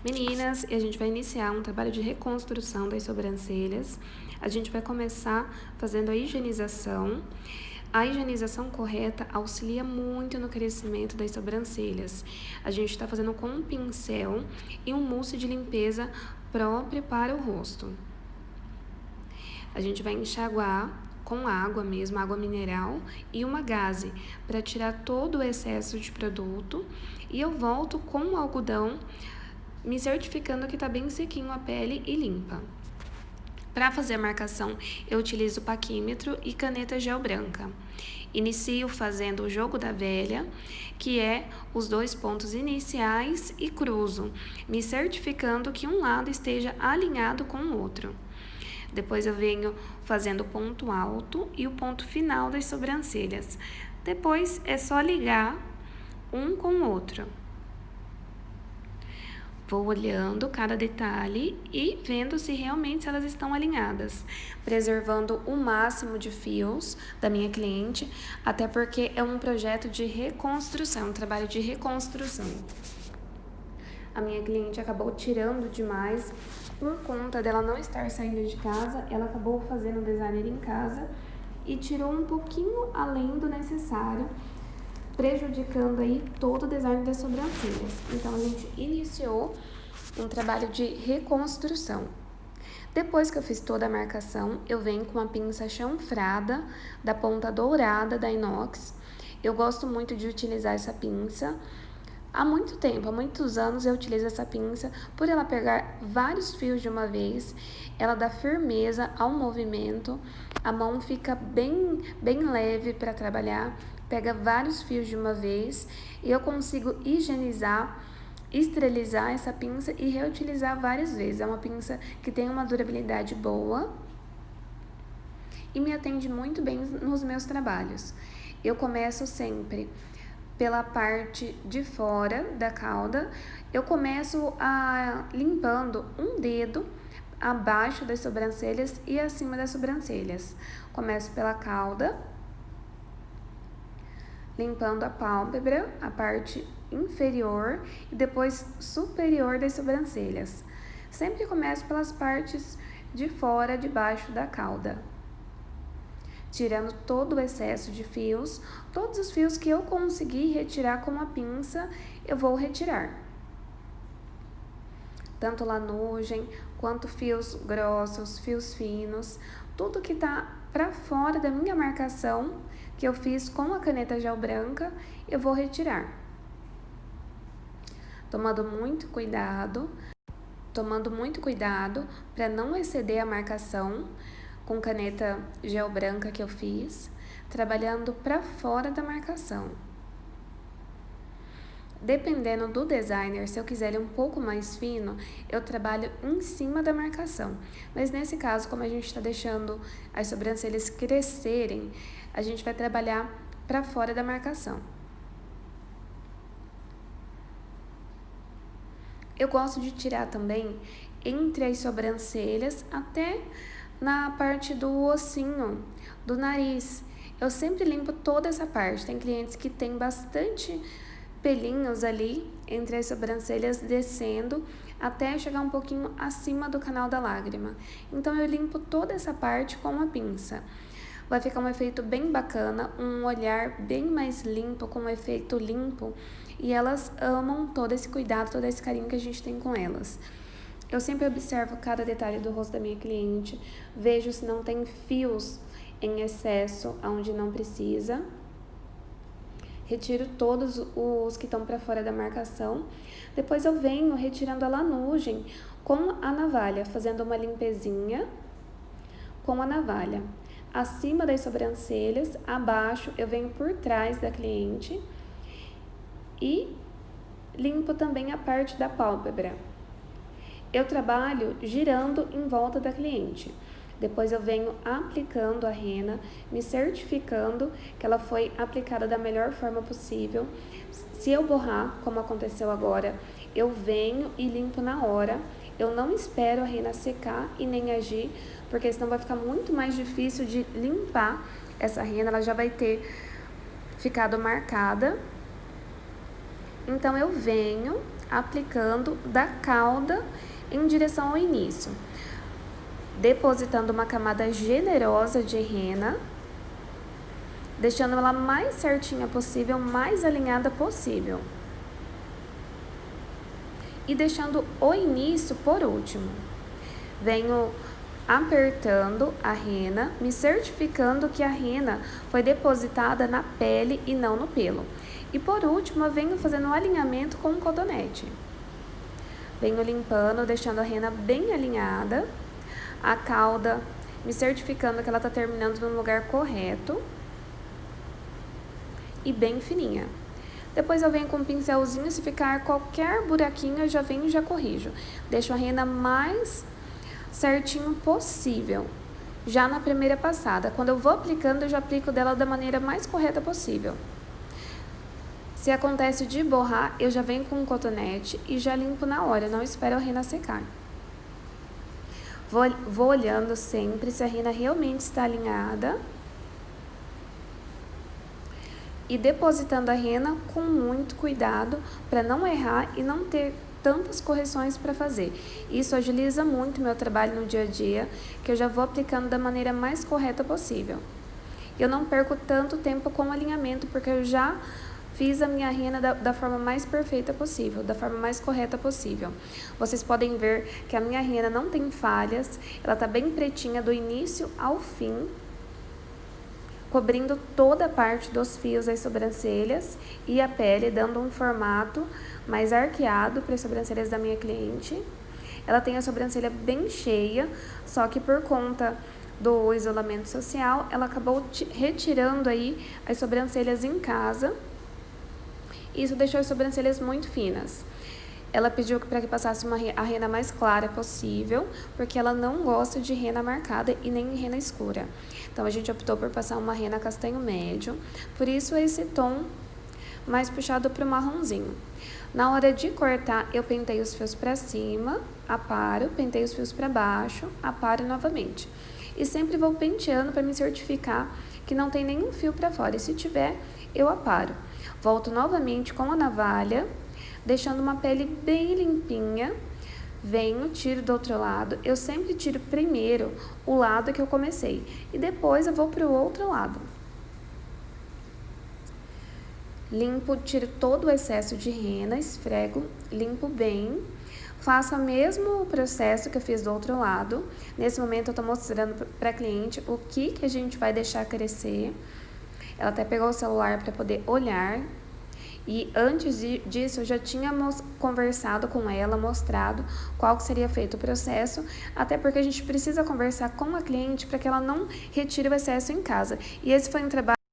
Meninas, e a gente vai iniciar um trabalho de reconstrução das sobrancelhas. A gente vai começar fazendo a higienização. A higienização correta auxilia muito no crescimento das sobrancelhas. A gente está fazendo com um pincel e um mousse de limpeza próprio para o rosto. A gente vai enxaguar com água mesmo, água mineral e uma gaze, para tirar todo o excesso de produto. E eu volto com o algodão, me certificando que está bem sequinho a pele e limpa. Para fazer a marcação, eu utilizo paquímetro e caneta gel branca. Inicio fazendo o jogo da velha, que é os 2 pontos iniciais, e cruzo, me certificando que um lado esteja alinhado com o outro. Depois eu venho fazendo o ponto alto e o ponto final das sobrancelhas. Depois é só ligar um com o outro. Vou olhando cada detalhe e vendo se realmente elas estão alinhadas, preservando o máximo de fios da minha cliente, até porque é um projeto de reconstrução, um trabalho de reconstrução. A minha cliente acabou tirando demais por conta dela não estar saindo de casa, ela acabou fazendo designer em casa e tirou um pouquinho além do necessário, prejudicando aí todo o design das sobrancelhas. Então a gente iniciou um trabalho de reconstrução. Depois que eu fiz toda a marcação, eu venho com uma pinça chanfrada da ponta dourada da inox. Eu gosto muito de utilizar essa pinça. Há muito tempo, há muitos anos eu utilizo essa pinça por ela pegar vários fios de uma vez, ela dá firmeza ao movimento, a mão fica bem leve para trabalhar, pega vários fios de uma vez e eu consigo higienizar, esterilizar essa pinça e reutilizar várias vezes. É uma pinça que tem uma durabilidade boa e me atende muito bem nos meus trabalhos. Eu começo sempre pela parte de fora da cauda, eu começo limpando um dedo abaixo das sobrancelhas e acima das sobrancelhas. Começo pela cauda, limpando a pálpebra, a parte inferior e depois superior das sobrancelhas. Sempre começo pelas partes de fora, debaixo da cauda, tirando todo o excesso de fios. Todos os fios que eu conseguir retirar com a pinça, eu vou retirar. Tanto lanugem, quanto fios grossos, fios finos, tudo que tá para fora da minha marcação, que eu fiz com a caneta gel branca, eu vou retirar. Tomando muito cuidado para não exceder a marcação, com caneta gel branca que eu fiz, trabalhando para fora da marcação. Dependendo do designer, se eu quiser ele um pouco mais fino, eu trabalho em cima da marcação. Mas nesse caso, como a gente está deixando as sobrancelhas crescerem, a gente vai trabalhar para fora da marcação. Eu gosto de tirar também entre as sobrancelhas até na parte do ossinho do nariz. Eu sempre limpo toda essa parte. Tem clientes que tem bastante pelinhos ali entre as sobrancelhas descendo até chegar um pouquinho acima do canal da lágrima. Então eu limpo toda essa parte com uma pinça. Vai ficar um efeito bem bacana, um olhar bem mais limpo, com um efeito limpo, e elas amam todo esse cuidado, todo esse carinho que a gente tem com elas. Eu sempre observo cada detalhe do rosto da minha cliente, vejo se não tem fios em excesso onde não precisa. Retiro todos os que estão para fora da marcação. Depois eu venho retirando a lanugem com a navalha, fazendo uma limpezinha com a navalha. Acima das sobrancelhas, abaixo, eu venho por trás da cliente e limpo também a parte da pálpebra. Eu trabalho girando em volta da cliente. Depois eu venho aplicando a rena, me certificando que ela foi aplicada da melhor forma possível. Se eu borrar, como aconteceu agora, eu venho e limpo na hora. Eu não espero a rena secar e nem agir, porque senão vai ficar muito mais difícil de limpar essa rena, ela já vai ter ficado marcada. Então eu venho, aplicando da cauda em direção ao início, depositando uma camada generosa de rena, deixando ela mais certinha possível, mais alinhada possível. E deixando o início por último. Venho apertando a rena, me certificando que a rena foi depositada na pele e não no pelo. E por último, eu venho fazendo um alinhamento com o cotonete. Venho limpando, deixando a rena bem alinhada, a cauda, me certificando que ela está terminando no lugar correto e bem fininha. Depois eu venho com um pincelzinho, se ficar qualquer buraquinho, eu já venho e já corrijo. Deixo a rena mais certinho possível, já na primeira passada. Quando eu vou aplicando, eu já aplico dela da maneira mais correta possível. Se acontece de borrar, eu já venho com um cotonete e já limpo na hora, não espero a rena secar. Vou olhando sempre se a rena realmente está alinhada e depositando a rena com muito cuidado para não errar e não ter tantas correções para fazer. Isso agiliza muito meu trabalho no dia a dia, que eu já vou aplicando da maneira mais correta possível. Eu não perco tanto tempo com o alinhamento, porque eu já fiz a minha rena da forma mais perfeita possível, da forma mais correta possível. Vocês podem ver que a minha rena não tem falhas, ela tá bem pretinha do início ao fim, cobrindo toda a parte dos fios das sobrancelhas e a pele, dando um formato mais arqueado para as sobrancelhas da minha cliente. Ela tem a sobrancelha bem cheia, só que por conta do isolamento social, ela acabou retirando aí as sobrancelhas em casa. Isso deixou as sobrancelhas muito finas. Ela pediu para que passasse a rena mais clara possível, porque ela não gosta de rena marcada e nem rena escura. Então, a gente optou por passar uma rena castanho médio, por isso esse tom mais puxado para o marronzinho. Na hora de cortar, eu pentei os fios para cima, aparo, pentei os fios para baixo, aparo novamente. E sempre vou penteando para me certificar que não tem nenhum fio para fora, e se tiver, eu aparo. Volto novamente com a navalha, deixando uma pele bem limpinha. Venho, tiro do outro lado. Eu sempre tiro primeiro o lado que eu comecei e depois eu vou para o outro lado. Limpo, tiro todo o excesso de rena, esfrego, limpo bem. Faço o mesmo processo que eu fiz do outro lado. Nesse momento eu tô mostrando para a cliente o que a gente vai deixar crescer. Ela até pegou o celular para poder olhar. E antes disso, eu já tinha conversado com ela, mostrado qual que seria feito o processo, até porque a gente precisa conversar com a cliente para que ela não retire o excesso em casa. E esse foi um trabalho